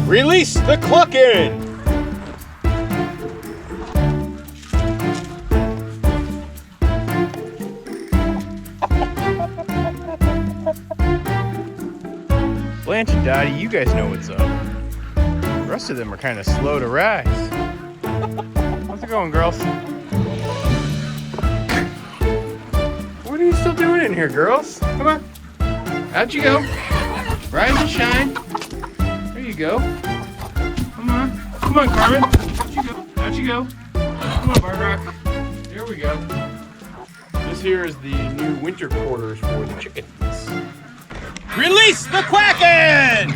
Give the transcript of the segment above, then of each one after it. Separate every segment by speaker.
Speaker 1: Release the clucking! Blanche and Dottie, you guys know what's up. The rest of them are kind of slow to rise. How's it going, girls? What are you still doing in here, girls? Come on. Out you go. Rise and shine. There you go. Come on. Come on, Carmen. Out you go. Out you go. Come on, Bardock. There we go. This here is the new winter quarters for the chickens. Release the Quacken!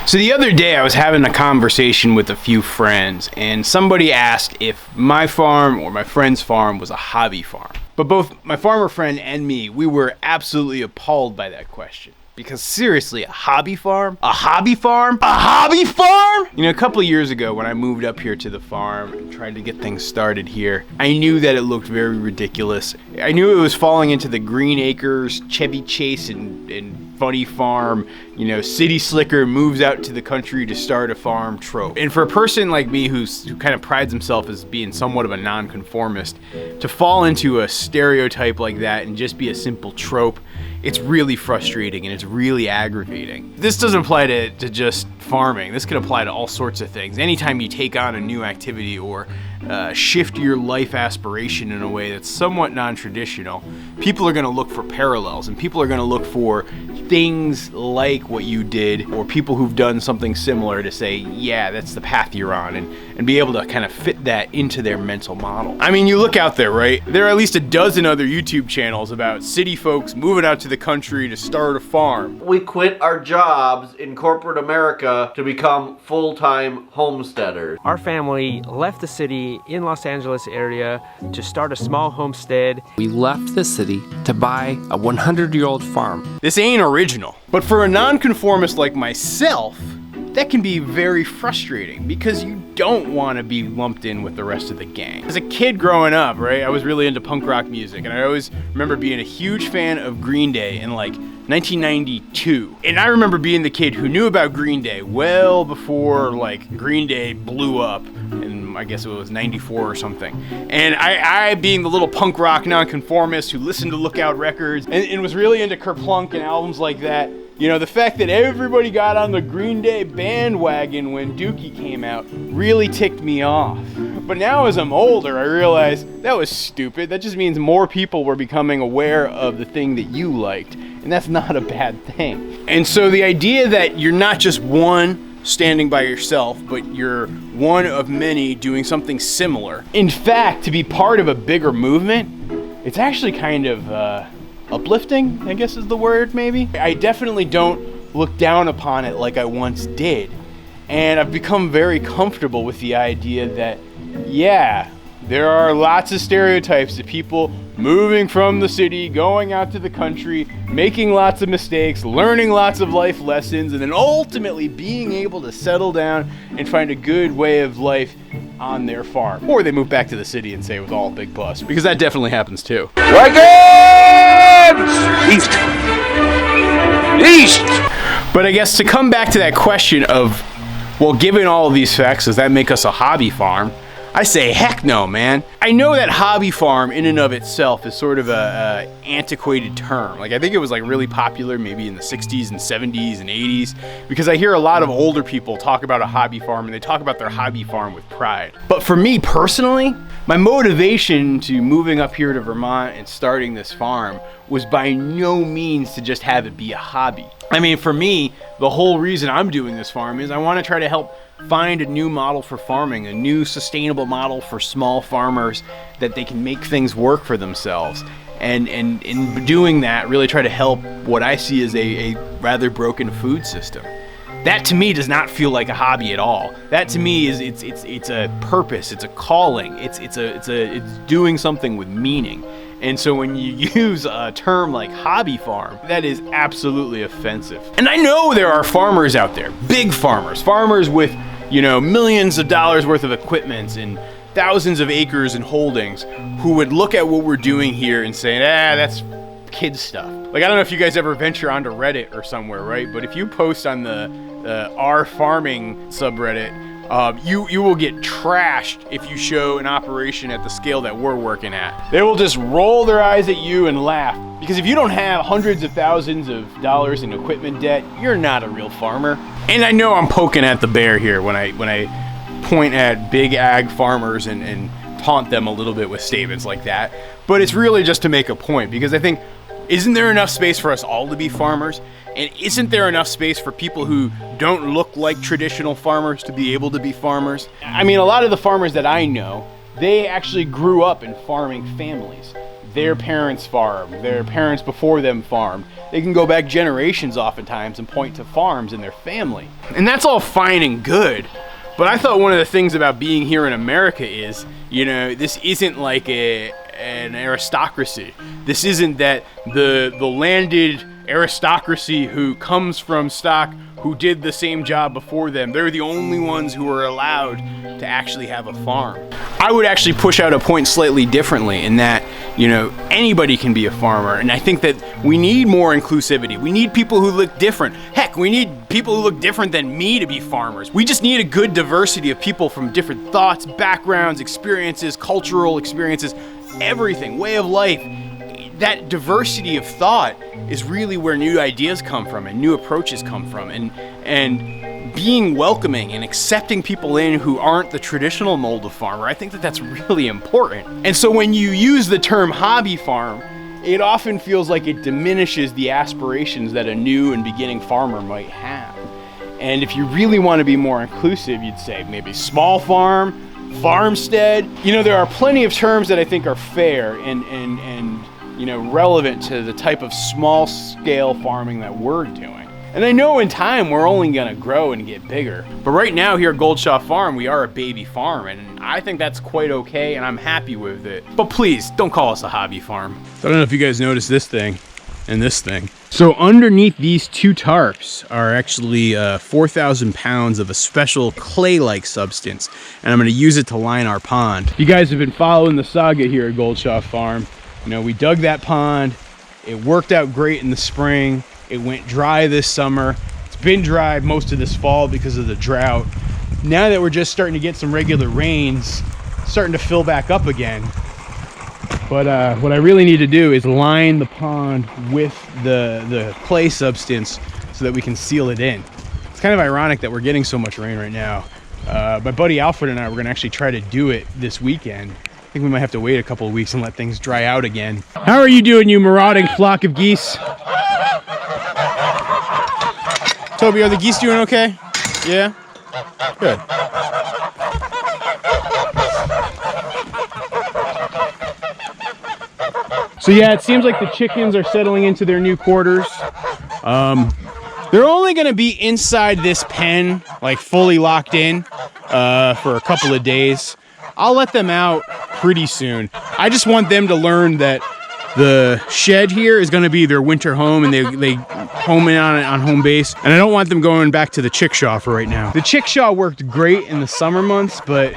Speaker 1: So the other day I was having a conversation with a few friends and somebody asked if my farm or my friend's farm was a hobby farm. But both my farmer friend and me, we were absolutely appalled by that question. Because seriously, a hobby farm? A hobby farm? A hobby farm? You know, a couple of years ago when I moved up here to the farm and tried to get things started here, I knew that it looked very ridiculous. I knew it was falling into the Green Acres, Chevy Chase and Funny Farm, you know, city slicker moves out to the country to start a farm trope. And for a person like me who kind of prides himself as being somewhat of a nonconformist, to fall into a stereotype like that and just be a simple trope, it's really frustrating and it's really aggravating. This doesn't apply to just farming. This can apply to all sorts of things. Anytime you take on a new activity or shift your life aspiration in a way that's somewhat non-traditional, people are going to look for parallels and people are going to look for things like what you did or people who've done something similar to say, yeah, that's the path you're on, and be able to kind of fit that into their mental model. I mean, you look out there, right? There are at least a dozen other YouTube channels about city folks moving out to the country to start a farm.
Speaker 2: We quit our jobs in corporate America to become full-time homesteaders.
Speaker 3: Our family left the city in Los Angeles area to start a small homestead.
Speaker 4: We left the city to buy a 100-year-old farm.
Speaker 1: This ain't original. But for a nonconformist like myself, that can be very frustrating because you don't want to be lumped in with the rest of the gang. As a kid growing up, right, I was really into punk rock music, and I always remember being a huge fan of Green Day in like 1992. And I remember being the kid who knew about Green Day well before like Green Day blew up, and I guess it was 94 or something. And I being the little punk rock nonconformist who listened to Lookout Records and was really into Kerplunk and albums like that. You know, the fact that everybody got on the Green Day bandwagon when Dookie came out really ticked me off. But now as I'm older, I realize that was stupid. That just means more people were becoming aware of the thing that you liked. And that's not a bad thing. And so the idea that you're not just one standing by yourself, but you're one of many doing something similar. In fact, to be part of a bigger movement, it's actually kind of uplifting, I guess is the word, maybe. I definitely don't look down upon it like I once did. And I've become very comfortable with the idea that, yeah, there are lots of stereotypes of people moving from the city, going out to the country, making lots of mistakes, learning lots of life lessons, and then ultimately being able to settle down and find a good way of life on their farm. Or they move back to the city and say it was all a big bust, because that definitely happens too.
Speaker 5: Wagons! East! East!
Speaker 1: But I guess to come back to that question of, well, given all of these facts, does that make us a hobby farm? I say heck no, man. I know that hobby farm in and of itself is sort of a antiquated term. Like, I think it was like really popular maybe in the 60s and 70s and 80s, because I hear a lot of older people talk about a hobby farm and they talk about their hobby farm with pride. But for me personally, my motivation to moving up here to Vermont and starting this farm was by no means to just have it be a hobby. I mean, for me, the whole reason I'm doing this farm is I want to try to help find a new model for farming, a new sustainable model for small farmers that they can make things work for themselves. And in doing that, really try to help what I see as a rather broken food system. That to me does not feel like a hobby at all. That to me is it's a purpose, it's a calling, it's doing something with meaning. And so when you use a term like hobby farm, that is absolutely offensive. And I know there are farmers out there, big farmers, farmers with, you know, millions of dollars worth of equipment and thousands of acres and holdings, who would look at what we're doing here and say, that's kid stuff. Like, I don't know if you guys ever venture onto Reddit or somewhere, right? But if you post on the R farming subreddit, you will get trashed if you show an operation at the scale that we're working at. They will just roll their eyes at you and laugh, because if you don't have hundreds of thousands of dollars in equipment debt, you're not a real farmer. And I know I'm poking at the bear here when I point at big ag farmers and taunt them a little bit with statements like that, but it's really just to make a point, because I think, isn't there enough space for us all to be farmers? And isn't there enough space for people who don't look like traditional farmers to be able to be farmers? I mean, a lot of the farmers that I know, they actually grew up in farming families. Their parents farmed, their parents before them farmed. They can go back generations oftentimes and point to farms in their family. And that's all fine and good. But I thought one of the things about being here in America is, you know, this isn't like an aristocracy. This isn't that the landed aristocracy who comes from stock who did the same job before them, they're the only ones who are allowed to actually have a farm. I would actually push out a point slightly differently in that, you know, anybody can be a farmer, and I think that we need more inclusivity. We need people who look different. Heck, we need people who look different than me to be farmers. We just need a good diversity of people from different thoughts, backgrounds, experiences, cultural experiences, everything, way of life. That diversity of thought is really where new ideas come from and new approaches come from, and being welcoming and accepting people in who aren't the traditional mold of farmer. I think that that's really important. And so when you use the term hobby farm, it often feels like it diminishes the aspirations that a new and beginning farmer might have. And if you really want to be more inclusive, you'd say maybe small farm, farmstead. You know, there are plenty of terms that I think are fair and you know, relevant to the type of small scale farming that we're doing. And I know in time we're only gonna grow and get bigger. But right now here at Goldshaw Farm, we are a baby farm, and I think that's quite okay, and I'm happy with it. But please, don't call us a hobby farm. I don't know if you guys noticed this thing and this thing. So underneath these two tarps are actually 4,000 pounds of a special clay-like substance, and I'm gonna use it to line our pond. You guys have been following the saga here at Goldshaw Farm. You know, we dug that pond, it worked out great in the spring, it went dry this summer, it's been dry most of this fall because of the drought. Now that we're just starting to get some regular rains, it's starting to fill back up again. But what I really need to do is line the pond with the clay substance so that we can seal it in. It's kind of ironic that we're getting so much rain right now. My buddy Alfred and I, we're gonna actually try to do it this weekend. I think we might have to wait a couple of weeks and let things dry out again. How are you doing, you marauding flock of geese? Toby, are the geese doing okay? Yeah? Good. So yeah, it seems like the chickens are settling into their new quarters. They're only gonna be inside this pen, like fully locked in, for a couple of days. I'll let them out pretty soon. I just want them to learn that the shed here is going to be their winter home, and they home in on home base. And I don't want them going back to the chickshaw for right now. The chickshaw worked great in the summer months, but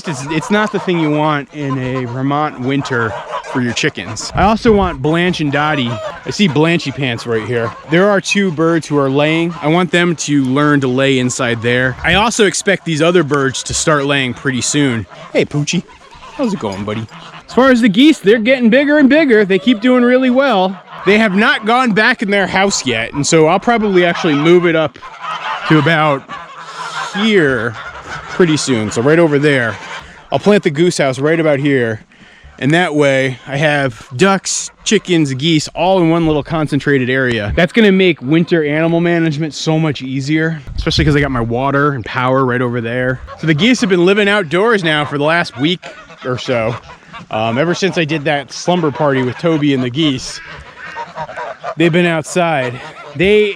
Speaker 1: it's not the thing you want in a Vermont winter for your chickens. I also want Blanche and Dottie. I see Blanchy Pants right here. There are 2 birds who are laying. I want them to learn to lay inside there. I also expect these other birds to start laying pretty soon. Hey, Poochie. How's it going, buddy? As far as the geese, they're getting bigger and bigger. They keep doing really well. They have not gone back in their house yet, and so I'll probably actually move it up to about here pretty soon. So right over there. I'll plant the goose house right about here. And that way I have ducks, chickens, geese, all in one little concentrated area. That's gonna make winter animal management so much easier, especially because I got my water and power right over there. So the geese have been living outdoors now for the last week or so. Ever since I did that slumber party with Toby and the geese, they've been outside. They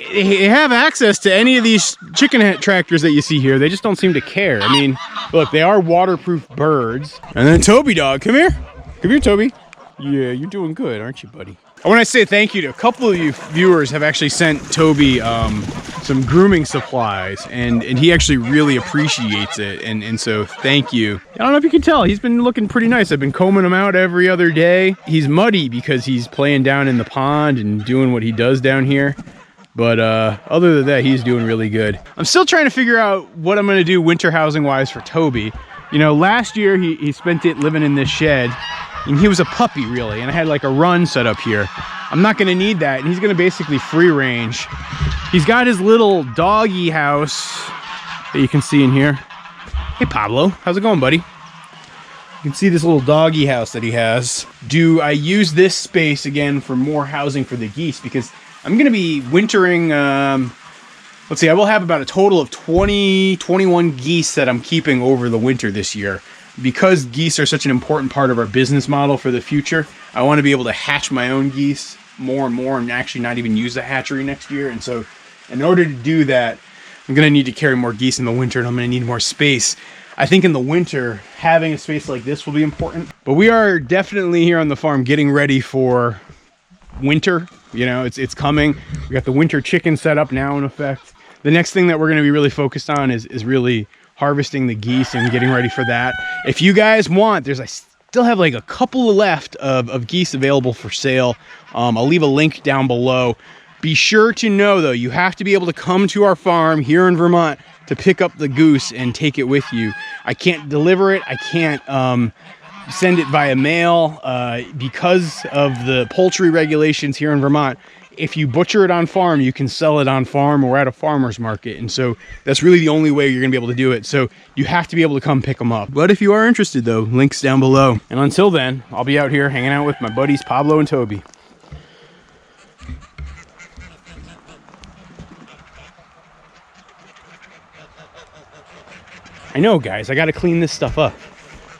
Speaker 1: have access to any of these chicken tractors that you see here. They just don't seem to care. I mean, look, they are waterproof birds. And then Toby dog, come here. Come here, Toby. Yeah, you're doing good, aren't you, buddy? I want to say thank you to a couple of you viewers have actually sent Toby some grooming supplies, and he actually really appreciates it, and so thank you. I don't know if you can tell, he's been looking pretty nice. I've been combing him out every other day. He's muddy because he's playing down in the pond and doing what he does down here. But other than that, he's doing really good. I'm still trying to figure out what I'm going to do winter housing wise for Toby. You know, last year he spent it living in this shed. And he was a puppy, really, and I had like a run set up here. I'm not gonna need that, and he's gonna basically free range. He's got his little doggy house that you can see in here. Hey, Pablo, how's it going, buddy? You can see this little doggy house that he has. Do I use this space again for more housing for the geese? Because I'm gonna be wintering, let's see, I will have about a total of 21 geese that I'm keeping over the winter this year. Because geese are such an important part of our business model for the future, I want to be able to hatch my own geese more and more and actually not even use the hatchery next year. And so in order to do that, I'm going to need to carry more geese in the winter, and I'm going to need more space. I think in the winter, having a space like this will be important. But we are definitely here on the farm getting ready for winter. You know, it's coming. We got the winter chicken set up now in effect. The next thing that we're going to be really focused on is really harvesting the geese and getting ready for that. If you guys want, I still have like a couple left of geese available for sale. I'll leave a link down below. Be sure to know though, you have to be able to come to our farm here in Vermont to pick up the goose and take it with you. I can't deliver it. I can't send it via mail because of the poultry regulations here in Vermont. If you butcher it on farm, you can sell it on farm or at a farmer's market. And so that's really the only way you're gonna be able to do it. So you have to be able to come pick them up. But if you are interested though, links down below. And until then, I'll be out here hanging out with my buddies, Pablo and Toby. I know, guys, I gotta clean this stuff up.